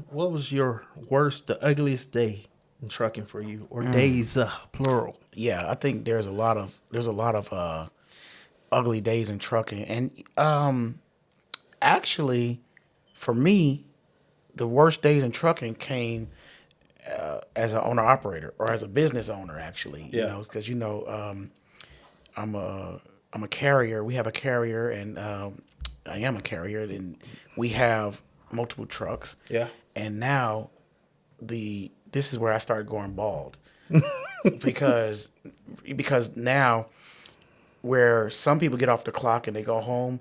What was your worst, the ugliest day in trucking for you, or days, plural? Yeah, I think there's a lot of ugly days in trucking, and actually, for me, the worst days in trucking came as an owner operator or as a business owner. Actually, Yeah. because I'm a carrier. We have a carrier, and I am a carrier, and we have multiple trucks. Yeah. And now this is where I started going bald because now where some people get off the clock and they go home,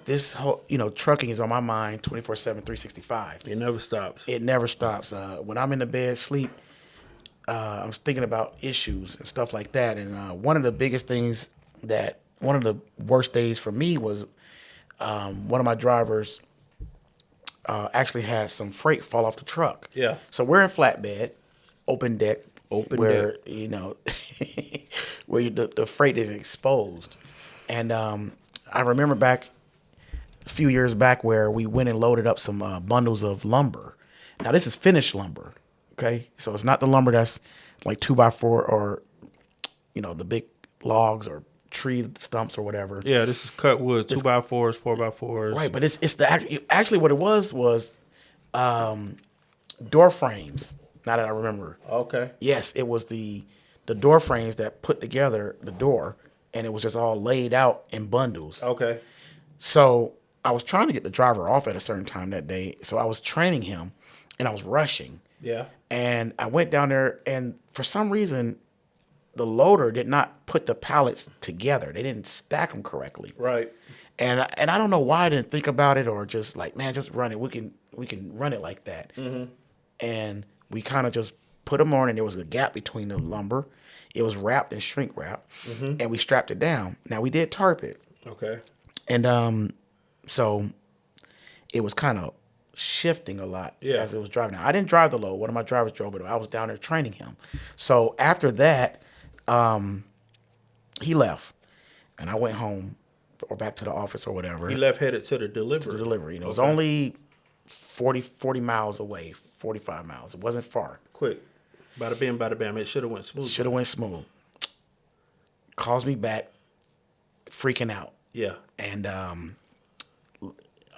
this whole trucking is on my mind 24/7, 365. It never stops. It never stops. When I'm in the bed sleep, I'm thinking about issues and stuff like that. And one of the worst days for me was one of my drivers actually had some freight fall off the truck. Yeah. So we're in flatbed, open deck, where deck. where the freight is exposed. And I remember back a few years back where we went and loaded up some bundles of lumber. Now this is finished lumber, okay? So it's not the lumber that's like 2x4 or the big logs or tree stumps or whatever. Yeah, this is cut wood, 2x4s, 4x4s. Right, but it's actually what it was door frames. Now that I remember. Okay. Yes, it was the door frames that put together the door, and it was just all laid out in bundles. Okay. So I was trying to get the driver off at a certain time that day. So I was training him, and I was rushing. Yeah. And I went down there, and for some reason, the loader did not put the pallets together. They didn't stack them correctly. Right. And I don't know why I didn't think about it, or just like, man, just run it. We can run it like that. Mm-hmm. And we kind of just put them on, and there was a gap between the lumber. It was wrapped in shrink wrap, and we strapped it down. Now we did tarp it. Okay. And so it was kind of shifting a lot as it was driving. Now I didn't drive the load. One of my drivers drove it. I was down there training him. So after that, he left, and I went home or back to the office or whatever. He left headed to the delivery. To the delivery. It was only 40 miles away, 45 miles. It wasn't far. Quick. Bada bam, bada bam. It should have went smooth. Should have went smooth. Calls me back, freaking out. Yeah. And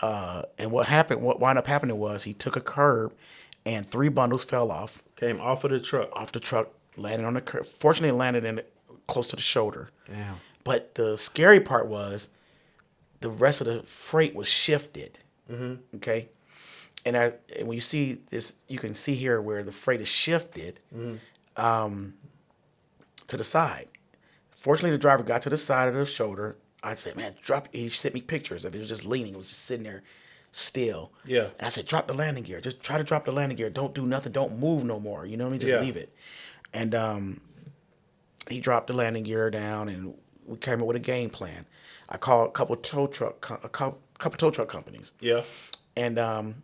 what wound up happening was he took a curb, and 3 bundles fell off. Came off of the truck. Off the truck, landed on the curb. Fortunately, it landed in close to the shoulder. Damn. But the scary part was the rest of the freight was shifted. Mm-hmm. Okay. And when you see this, you can see here where the freight is shifted to the side. Fortunately, the driver got to the side of the shoulder. I said, man, drop it. He sent me pictures of it. It was just leaning. It was just sitting there still. Yeah. And I said, drop the landing gear. Just try to drop the landing gear. Don't do nothing. Don't move no more. You know what I mean? Just leave it. And he dropped the landing gear down, and we came up with a game plan. I called a couple tow truck companies. Yeah. And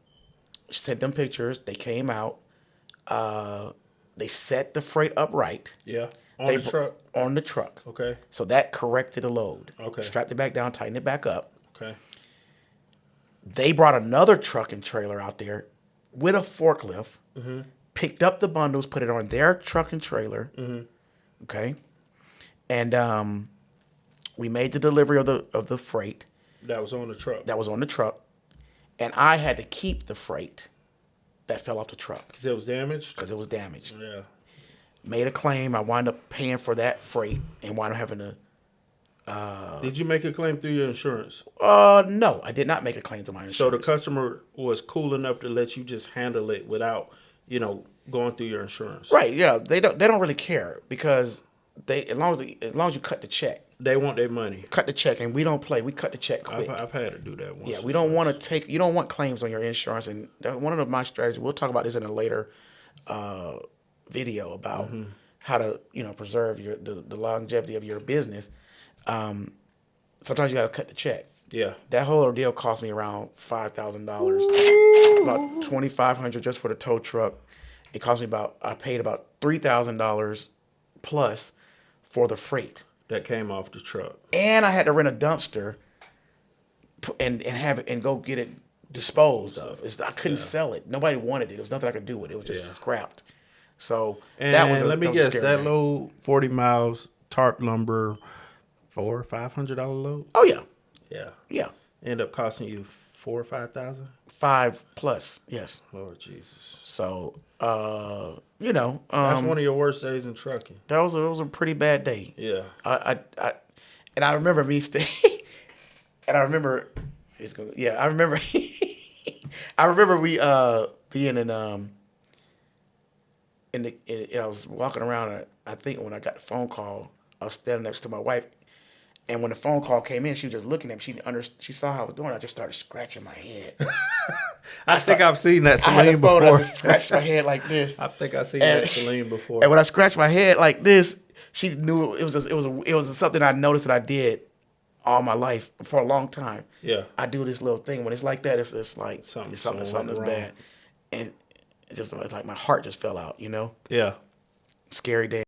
sent them pictures. They came out. They set the freight upright. Yeah. On the truck? On the truck. Okay. So that corrected the load. Okay. Strapped it back down, tightened it back up. Okay. They brought another truck and trailer out there with a forklift, picked up the bundles, put it on their truck and trailer. Mm-hmm. Okay. And we made the delivery of the freight. That was on the truck. That was on the truck. And I had to keep the freight that fell off the truck. Because it was damaged? Because it was damaged. Yeah. Made a claim. I wound up paying for that freight and wound up having to. Did you make a claim through your insurance? No, I did not make a claim to my insurance. So the customer was cool enough to let you just handle it without, going through your insurance. Right? Yeah, they don't really care because as long as you cut the check, they want their money. Cut the check, and we don't play. We cut the check quick. I've had to do that once. Yeah, we don't want to take. You don't want claims on your insurance, and one of my strategies. We'll talk about this in a later video about how to preserve the longevity of your business. Sometimes you got to cut the check. Yeah, that whole ordeal cost me around $5,000, about $2,500 just for the tow truck. It cost me I paid about $3,000 plus for the freight. That came off the truck. And I had to rent a dumpster and have it and go get it disposed of. I couldn't sell it. Nobody wanted it. There was nothing I could do with it. It was just scrapped. So And that was let me that was guess, scary that day. load, 40 miles, tarp lumber, $400 or $500 load. Oh yeah, Yeah, yeah, end up costing you 4,000 or 5,000. 5+. Yes. Lord Jesus, So that's one of your worst days in trucking. that was a pretty bad day. Yeah, And I remember me staying. And I remember I remember I remember we being in I was walking around. I think when I got the phone call, I was standing next to my wife, and when the phone call came in, she was just looking at me. She saw how I was doing. I just started scratching my head. I think I've seen that I had the Saleem phone. I before. just scratched my head like this. I think I've seen And- that Saleem before. And when I scratched my head like this, she knew it was something I noticed that I did all my life for a long time. Yeah. I do this little thing when it's like that. It's like Something something's wrong. bad, and it's like my heart just fell out. Yeah. Scary day.